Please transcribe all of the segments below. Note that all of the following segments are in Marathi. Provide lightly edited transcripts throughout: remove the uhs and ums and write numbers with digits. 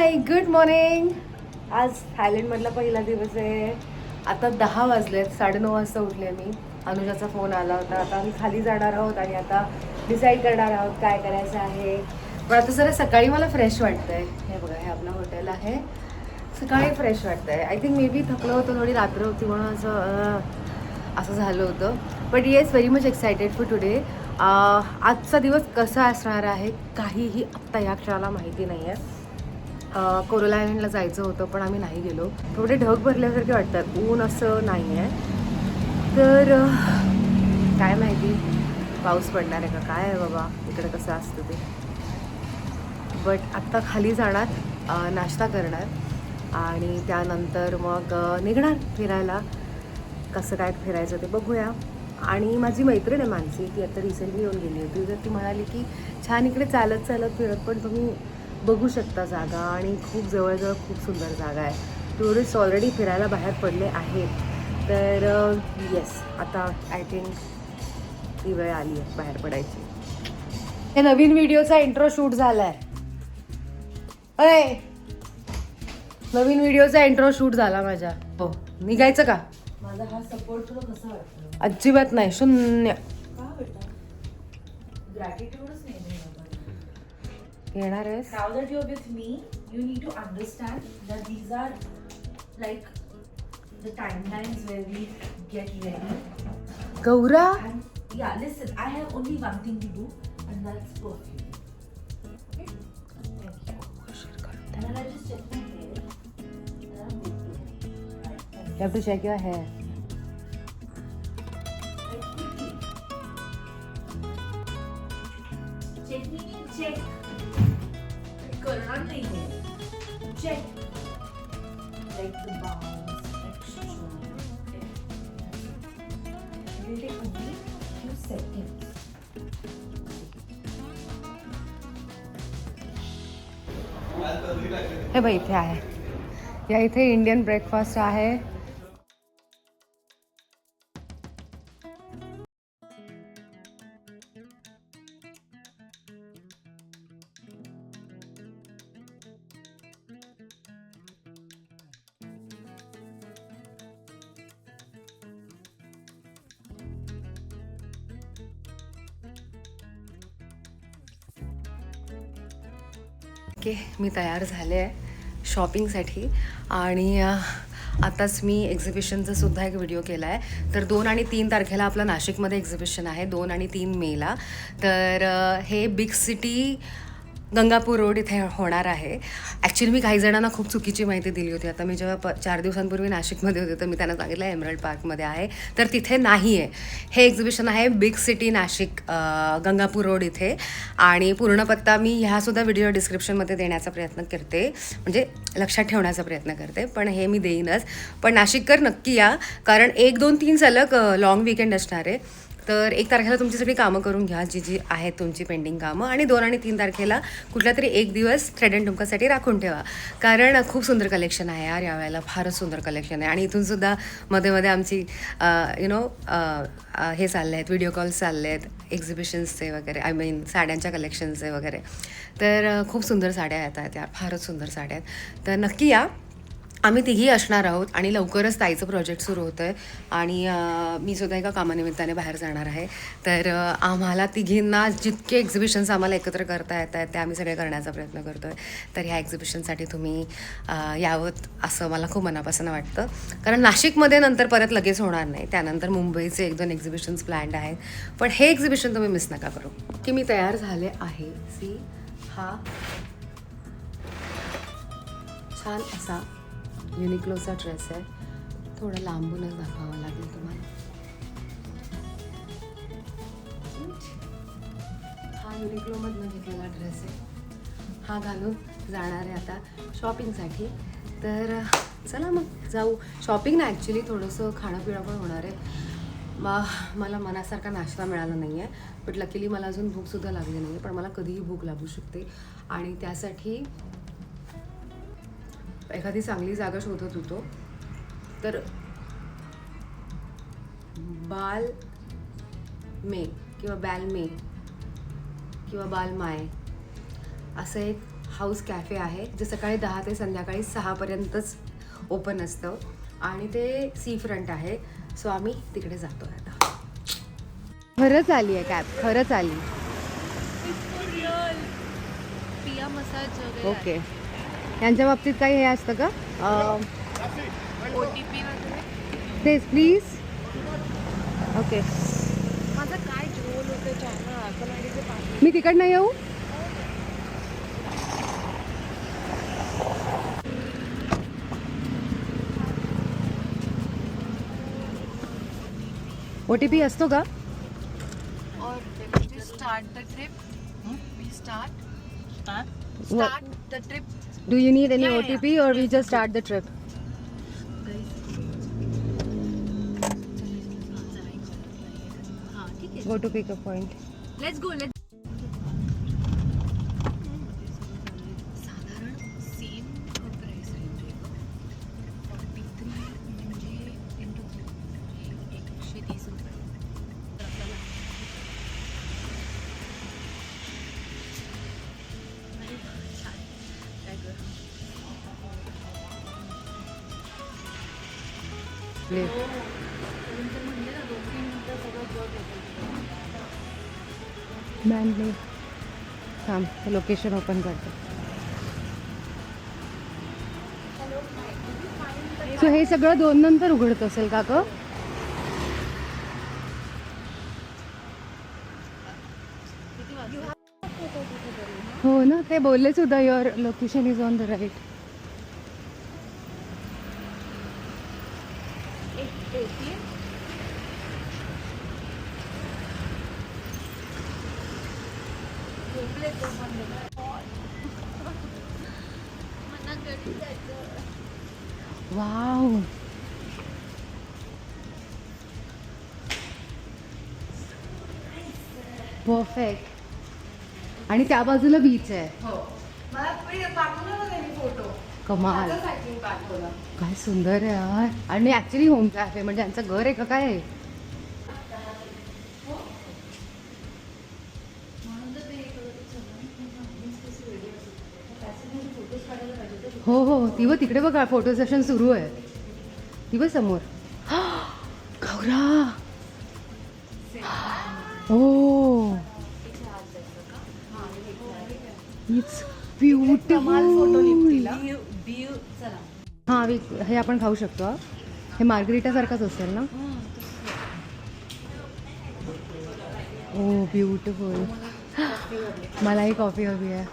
Hi good morning. आज थायलंडमधला पहिला दिवस आहे. आता 10 वाजलेत, 9:30 वाजता उठले मी. अनुजाचा फोन आला होता. आता आम्ही खाली जाणार आहोत आणि आता डिसाईड करणार आहोत काय करायचं आहे. पण आता जरा सकाळी मला फ्रेश वाटतंय. हे बघा, हे आपलं हॉटेल आहे. सकाळी फ्रेश वाटतंय. आय थिंक मे बी थकलं होतं, थोडी रात्र होती म्हणून असं झालं होतं. But yes, very much excited for today. आजचा दिवस कसा असणार आहे काहीही आत्ता या क्षणाला माहिती नाही आहे. कोरोला आयलंडला जायचं होतं पण आम्ही नाही गेलो. थोडे ढग भरल्यासारखे वाटतात, ऊन असं नाही आहे. तर काय माहिती पाऊस पडणार आहे का काय आहे बाबा, इकडे कसं असतं ते. बट आत्ता खाली जाणार, नाश्ता करणार आणि त्यानंतर मग निघणार फिरायला. कसं काय फिरायचं ते बघूया. आणि माझी मैत्रीण आहे मानसी, ती आता रिसेंटली येऊन गेली होती. तर ती म्हणाली की छान इकडे चालत चालत फिरत पण तुम्ही बघू शकता जागा, आणि खूप जवळजवळ खूप सुंदर जागा आहे. टुरिस्ट ऑलरेडी फिरायला बाहेर पडले आहेत. तर येस, आता आय थिंक ती वेळ आली आहे बाहेर पडायची. हे नवीन व्हिडिओचा इंट्रो शूट झाला आहे. अय, नवीन व्हिडिओचा इंट्रो शूट झाला माझ्या. हो, निघायचं का? माझा हा सपोर्ट तुला कसा वाटतो? अजिबात नाही, शून्य. का बेटा? ग्रॅटिट्यूडच नाही येणार आहेस? Now that you're with me, you need to understand that these are like the timelines where we get ready. Gaura, And yeah, listen, I have only one thing to do, and that's perfume. Okay? Thank you. And then I just check my hair, and I'm good to go. Right, thank you have to check your hair. Like quickly. Check meaning check. करणार नाही आहे. Check. Like the bounce, extra. Okay. It will take only few seconds. हे बघ इथे आहे. या इथे इंडियन ब्रेकफास्ट आहे. ओके, मी तयार झाले आहे शॉपिंगसाठी. आणि आताच मी एक्झिबिशनचा सुद्धा एक व्हिडिओ केला आहे. तर 2 आणि 3 तारखेला आपलं नाशिकमध्ये एक्झिबिशन आहे, 2 आणि 3 मेला. तर हे बिग सिटी गंगापूर रोड इथे होणार आहे. ॲक्च्युली मी काही जणांना खूप चुकीची माहिती दिली होती. आता मी जेव्हा 4 दिवसांपूर्वी नाशिकमध्ये होते तर मी त्यांना सांगितलं एमरल्ड पार्कमध्ये आहे, तर तिथे नाही आहे. हे एक्झिबिशन आहे big city Nashik, Gangapur road इथे. आणि पूर्ण पत्ता मी ह्यासुद्धा व्हिडिओ डिस्क्रिप्शनमध्ये देण्याचा प्रयत्न करते, म्हणजे लक्षात ठेवण्याचा प्रयत्न करते. पण हे मी देईनच. पण नाशिककर नक्की या, कारण 1, 2, 3 सलग लाँग विकेंड असणार आहे. तर 1 तारखेला तुमची सगळी कामं करून घ्या, जी आहेत तुमची पेंडिंग कामं. आणि 2 आणि 3 तारखेला कुठला तरी एक दिवस थ्रेड अँड टुमकासाठी राखून ठेवा, कारण खूप सुंदर कलेक्शन आहे यार यावेळेला. फारच सुंदर कलेक्शन आहे. आणि इथूनसुद्धा मध्ये मध्ये आमची हे चालले आहेत, व्हिडिओ कॉल्स चालले आहेत एक्झिबिशन्सचे वगैरे, आय मीन साड्यांच्या कलेक्शनचे वगैरे. तर खूप सुंदर साड्या येत आहेत यार, फारच सुंदर साड्या आहेत. तर नक्की या. आम्ही तिघी असणार आहोत आणि लवकरच ताईचं प्रोजेक्ट सुरू होतं आहे. आणि मी सुद्धा एका कामानिमित्ताने बाहेर जाणार आहे. तर आम्हाला तिघींना जितके एक्झिबिशन्स आम्हाला एकत्र करता येत आहेत ते आम्ही सगळे करण्याचा प्रयत्न करतो आहे. तर ह्या एक्झिबिशनसाठी तुम्ही यावं असं मला खूप मनापासून वाटतं, कारण नाशिकमध्ये नंतर परत लगेच होणार नाही. त्यानंतर मुंबईचे 1-2 एक्झिबिशन्स प्लॅन्ड आहेत. पण हे एक्झिबिशन तुम्ही मिस नका करू. की मी तयार झाले आहे. सी, हा छान असा युनिक्लोचा ड्रेस आहे. थोडं लांबूनच दाखवावं लागेल तुम्हाला. हा युनिक्लोमधनं घेतलेला ड्रेस आहे. हा घालून जाणार आहे आता शॉपिंगसाठी. तर चला मग जाऊ. शॉपिंग ना ॲक्च्युली थोडंसं खाणं पिणं पण होणार आहे. मला मनासारखा नाश्ता मिळाला नाही आहे, बट लकीली मला अजून भूकसुद्धा लागली नाही आहे. पण मला कधीही भूक लागू शकते आणि त्यासाठी एखादी चांगली जागा शोधत होतो. तर बाल मे किंवा बॅल मे किंवा बाल माय असं एक हाऊस कॅफे आहे जे सकाळी 10 ते संध्याकाळी 6पर्यंतच ओपन असतं आणि ते सी फ्रंट आहे. सो आम्ही तिकडे जातो आता. खरंच आली आहे कॅब, खरंच आली. पिया मसाज वगैरे ओके. यांच्या बाबतीत काही हे असतं का? OTP वगैरे. तेच प्लीज. ओके. माझं काय रोल होतं चॅनल मी तिकडनं येऊ? OTP असतो का? और start the trip. We start the trip. Do you need any Yeah, OTP or we just start the trip? हां ठीक आहे. Go to pick a point. Let's go. साधारण सेम प्राइस रेंज आहे. 43 म्हणजे इंटू 130 रुपये. छान. काय गं? मॅनले थांब, लोकेशन ओपन करतो. सो हे सगळं 2 नंतर उघडत असेल का ग? हो ना, ते बोलले सुद्धा your location is on the right. Wow, perfect. आणि त्या बाजूला बीच आहे. कमाल, काय सुंदर आहे यार. आणि ऍक्च्युली होम कॅफे म्हणजे यांचं घर आहे का काय? हो हो, ती व तिकडे बघा फोटो सेशन सुरू आहे. ती बघ समोर. गौरा, हो, इट्स ब्युटिफुल. हां, हे आपण खाऊ शकतो. हा, हे मार्गरिटा सारखाच असेल ना? ओ ब्युटिफुल. मलाही कॉफी हवी आहे.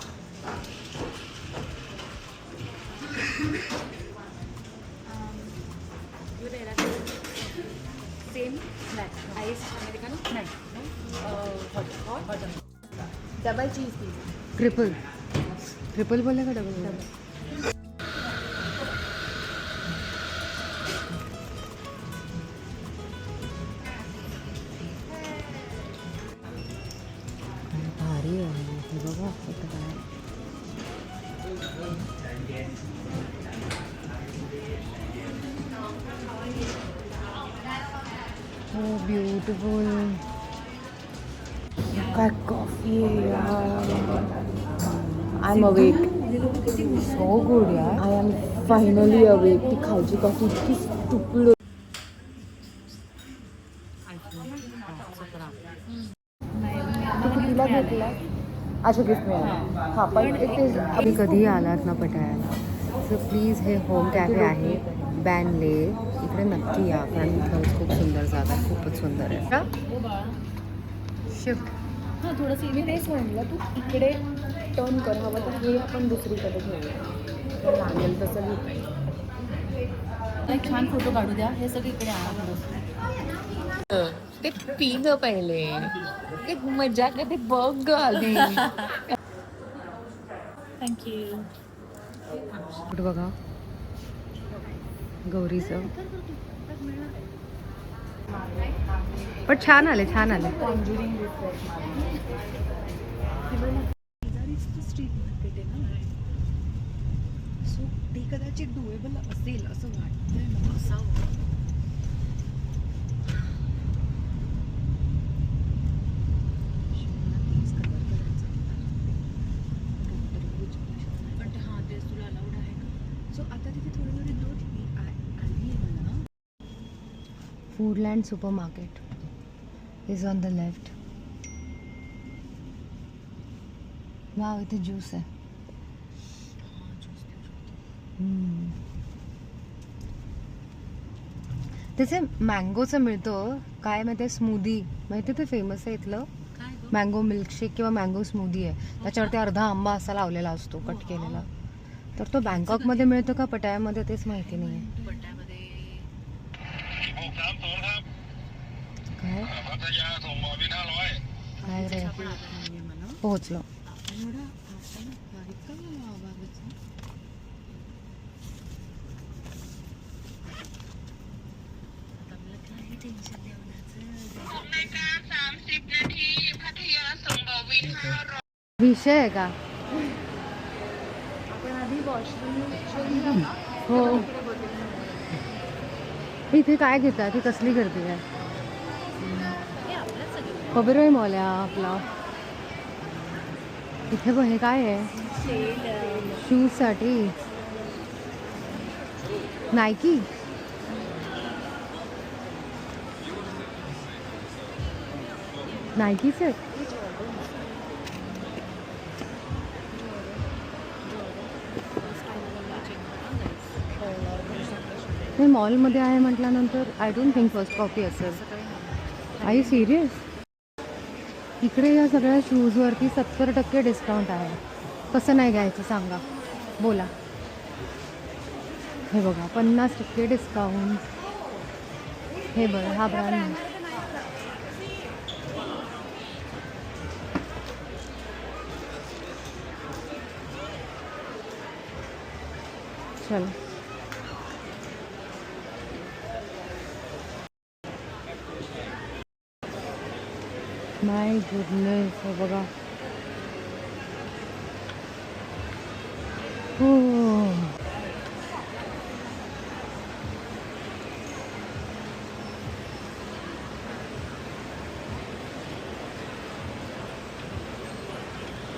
सेम आईस अमेरिकन नाही. Double cheese pizza. ट्रिपल बोलले का डबल? भारी आहे हे बघा. आता काय हो, ब्युटिफुल. काय कॉफी आहे यार. I am awake. So good यार. I am finally awake. ती खालची कॉफी इतकी स्टुपिड. तिला घेतला. अच्छा, गिफ्ट मिळाला. हां, पण तुम्ही कधीही आलात ना पटायाला, सो प्लीज हे होम कॅफे आहे बॅनले. इकडे नक्की या, कारण खरंच खूप सुंदर जागा, खूपच सुंदर आहे. शिफ्ट. हां, थोडंसं मी तेच म्हटलं, तू इकडे टर्न कर. हवं तर हे आपण दुसरीकडे घेऊया. लागेल तसं एक छान फोटो काढू द्या. हे सगळं इकडे आणा. ते पिलं पहिले, ते मजा ते बघ आधी. थँक्यू. कुठं बघा गौरीचं. पण छान आले, छान आले. स्ट्रीट मार्केट आहे ना, सो ते कदाचित डुएबल असेल असं वाटतंय मला. असावं. Foodland super market is on the left. Wow, इथे ज्यूस आहे. त्याचे मँगोचं मिळतं काय माहिती, स्मूदी माहिती, ते फेमस आहे इथलं. मँगो मिल्कशेक किंवा मँगो स्मूदी आहे. त्याच्यावरती अर्धा आंबा असा लावलेला असतो, कट केलेला. तर तो बँकॉकमध्ये मिळतो का पटायामध्ये तेच माहिती नाही आहे. काय काय रे, पोहोचलो. विषय आहे का? हो, इथे काय घेतात, ती कसली गर्दी आहे. ओबेरॉय मॉल आहे आपला. इथे बघ, हे काय आहे, शूजसाठी नायकी. नायकीच आहेत. हे मॉलमध्ये आहे म्हटल्यानंतर I don't think first copy असेल. Are you serious? इकडे या सगळ्या शूजवरती 70% डिस्काउंट आहे. कसं नाही घ्यायचं सांगा, बोला. हे बघा, 50% डिस्काउंट. हे बघा, हा ब्रँड. चल, माय गुडनेस, हे बघा. हो,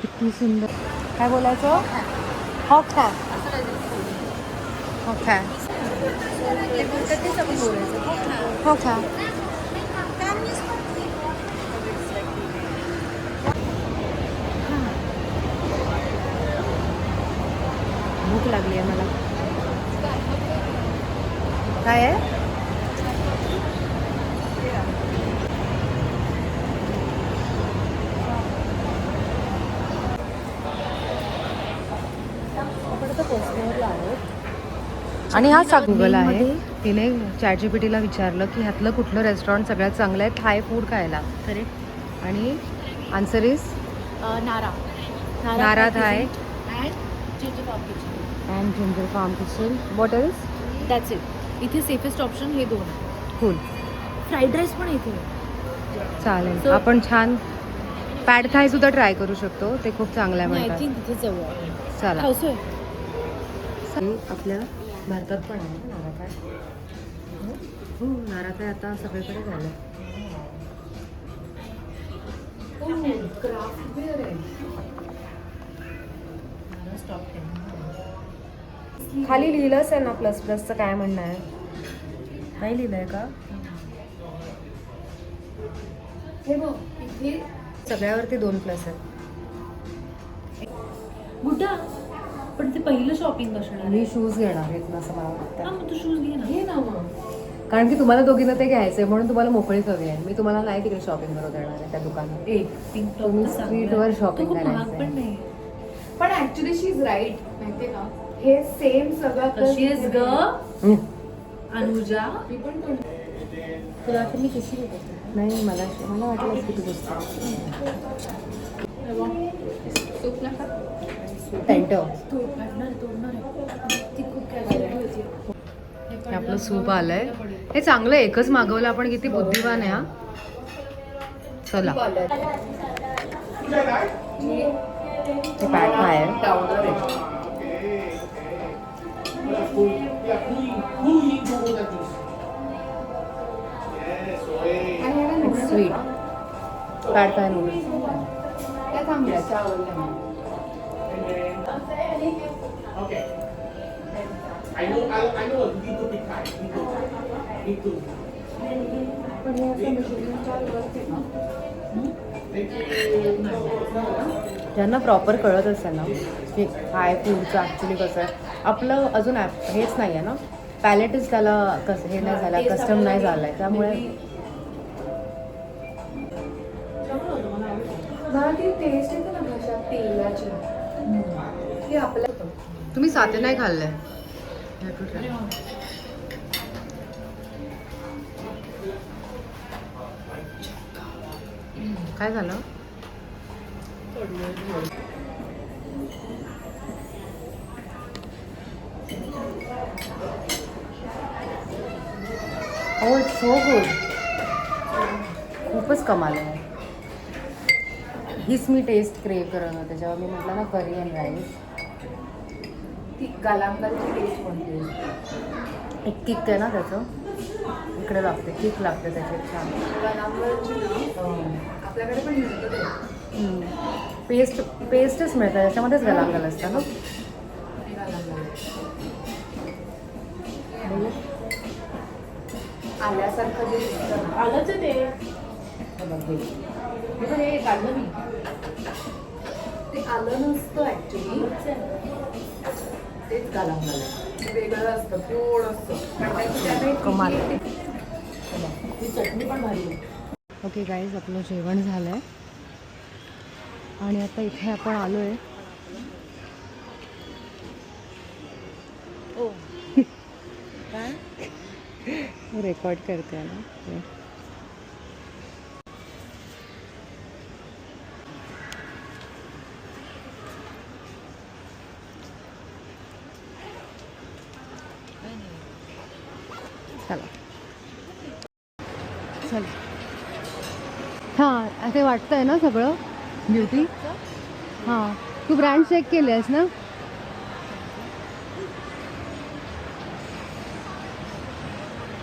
किती सुंदर. काय बोलायचं? हॉक काय, हॉक काय, हॉक काय. भूक लागली आहे मला. काय आहे? आणि हा गुगल आहे. तिने ChatGPTला विचारलं की ह्यातलं कुठलं रेस्टॉरंट सगळ्यात चांगलं आहे थाय फूड खायला. आणि answer is Nara Thai and ginger farm kitchen. What is that's it. इथे सेफेस्ट ऑप्शन हे दोन. कूल. फ्राईड राईस पण इथे चालेल. आपण छान पॅड थाय सुद्धा ट्राय करू शकतो, ते खूप चांगलं आहे आय म्हणतात. थिंक तिथे जाऊ. चला. खावसोय. आपल्या भारतात पण आहे नारा थाय. हो, नारा थाय आता सगळीकडे झालं. क्राफ्ट बिअर आहे. खाली लिहिलंच आहे ना प्लस प्लसचं काय म्हणणं आहे? नाही लिहिलंय का? हे बघ, इथे सगळ्यावरती 2 प्लस आहेत. बुड्डा, पण ते पहिलं शॉपिंग असणार. मी शूज घेणार आहेत ना, असं मला वाटतं. मग तू शूज घे ना. घे ना मग. कारण की तुम्हाला दोघींना ते घ्यायचंय म्हणून तुम्हाला मोकळीच हवी आहे. मी तुम्हाला नाही तिकडे शॉपिंग करू देणार आहे त्या दुकानात. एक पिंक टॉप तुम्ही स्ट्रीटवर शॉपिंग महाग पण करायचं. नाही. पण ऍक्च्युली शी इज राईट, माहितीये का, हे सेम सगळं कशी आहेस ग अनुजा? मी पण तुला आता मी कशी होते? नाही, मला वाटलं की तू गोष्ट आपलं सूप आलंय. हे चांगलं, एकच मागवलं आपण. किती बुद्धिवान आहे हा. चला, ते पॅक काय आहे? स्वीट पॅड काय नूडल्स. त्या थांबल्या चावल. I know. Me too, big time. Me too. पण हे असं मेजरमेंटच्या व्यवस्थित ना. Thank you. ज्यांना प्रॉपर कळत असेल ना की काय फूडचं ॲक्च्युली कसं आहे, आपलं अजून हेच नाही आहे ना, पॅलेटच त्याला कसं हे नाही झालं, कस्टम नाही झालं आहे, त्यामुळे मला ती टेस्ट येते ना भाषा तेलाची ती आपल्या तुम्ही साते नाही खाल्लंय. काय झालं? हो, इट्स सो गुड. खूपच कमाल आहे. हीच मी टेस्ट क्रेव करत होते जेव्हा मी म्हटलं ना करी अँड राईस. ती गालांगालची टेस्ट कोणती आहे? एक किक आहे ना त्याचं, इकडे लागते, किक लागते त्याची छान. गालांगालची ना आपल्याकडे पण मिळतं ते. पेस्टच मिळतं त्याच्यामध्येच गलांगल असतं ना. आल्यासारखं जे दिसतं ना, आलंच आहे ते. हे बघ हे. हे बघ, हे काढलं मी. ते आलं नसतं ॲक्च्युली, तेच गालांगाल आहे. ते वेगळं असतं, गोड असतं. पण त्याची कमाल. ही चटणी पण भारी आहे. ओके गाईज, आपलं जेवण झालं आहे आणि आता इथे आपण आलो आहे. ओ काय रेकॉर्ड करते ना. चला चला. हां, ते वाटतंय ना सगळं ब्युटी. हां, तू ब्रँड चेक केले आहेस ना?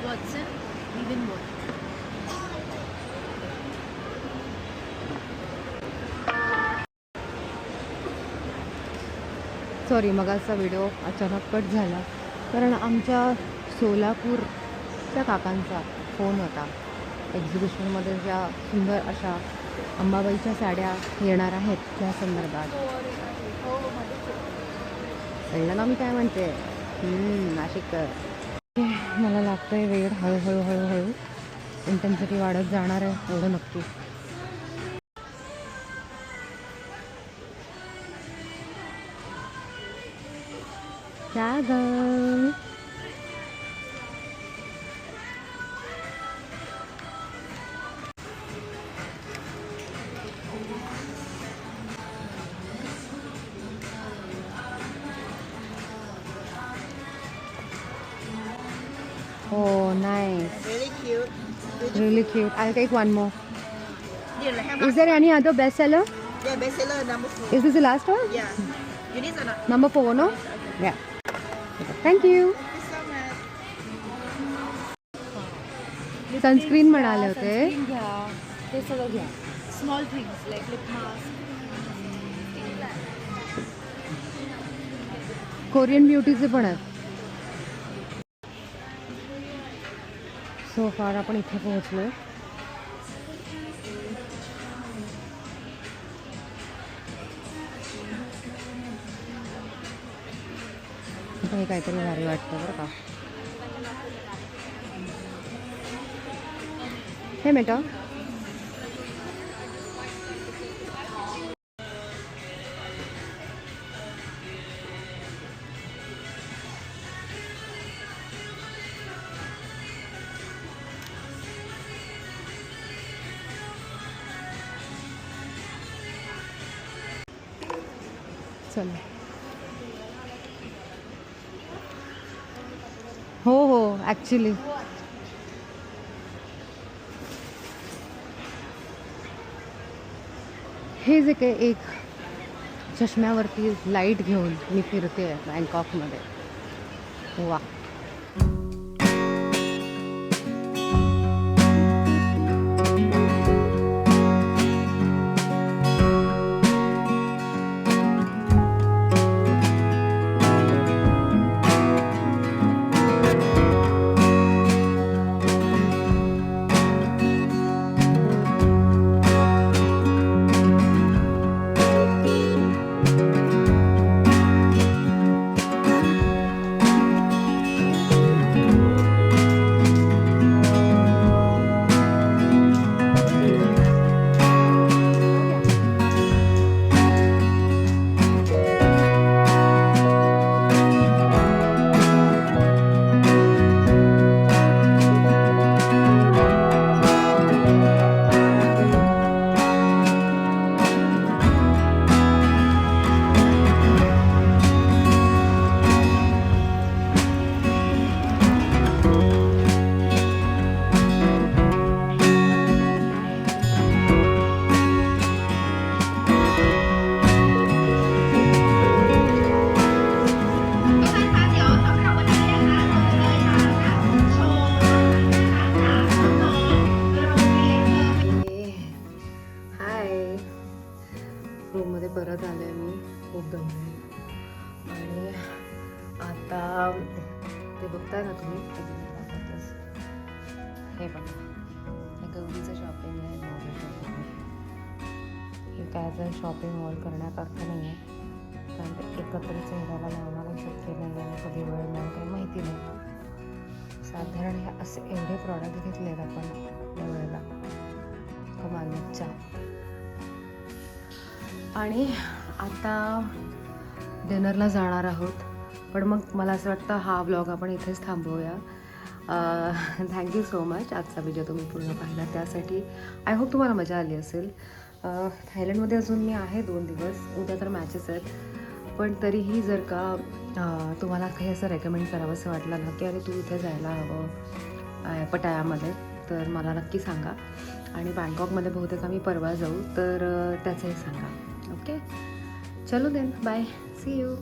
Watson even more. सॉरी, मगाचा व्हिडिओ अचानक कट झाला कारण आमच्या सोलापूरच्या काकांचा फोन होता. एक्झिबिशनमध्ये ज्या सुंदर अशा अंबाबाईच्या साड्या येणार आहेत त्या संदर्भात. कळलं ना मी काय म्हणते? नाशिक. मला लागतंय वेळ, हळूहळू हळूहळू इंटेन्सिटी वाढत जाणार आहे, एवढं नक्की. क्या ग? Oh, nice. Really cute. Really cute. I'll take one more. Yeah, like how Is much? there any other bestseller? Yeah, bestseller number 4. Is this the last one? Yeah. You need or not? Number 4, no? Yeah. Okay. Thank you. Thank you so much. Sunscreen म्हणाले होते. घ्या, ते सगळं घ्या. Small things like lip mask. Korean ब्युटीचे पण आहेत. सो फार आपण इथे पोहोचलोय. आता हे काहीतरी भारी वाटतं बरं का. हे मेटा चला. हो हो, ॲक्च्युली हे जे काही एक चष्म्यावरती लाईट घेऊन मी फिरते बँकॉकमध्ये. वा. आता ते बघताय ना तुम्ही दाखवतेच. हे बघा, हे गौरीचं शॉपिंग आहे, माझं शॉपिंग आहे. हे काय जर शॉपिंग मॉल करण्याकरता नाही आहे, कारण ते एकत्र चेहऱ्याला लावणारं शक्य नाही आहे, कधी वेळ मिळेल काही माहिती नाही. साधारण हे असे एवढे प्रॉडक्ट घेतलेत आपण यावेळेला कमालीच्या. आणि आता डिनरला जाणार आहोत, पण मग मला असं वाटतं हा व्लॉग आपण इथेच थांबवूया. थँक्यू सो मच आजचा व्हिडिओ तुम्ही पूर्ण पाहिला त्यासाठी. आय होप तुम्हाला मजा आली असेल. थायलंडमध्ये अजून मी आहे 2 दिवस, उद्या तर मॅचेस आहेत, पण तरीही जर का तुम्हाला काही असं रेकमेंड करावं असं वाटलं ना की अरे तू इथे जायला हवं पटायामध्ये, तर मला नक्की सांगा. आणि बँकॉकमध्ये बहुतेक आम्ही परवा जाऊ, तर त्याचंही सांगा. ओके, चलो देन, बाय, सी यू.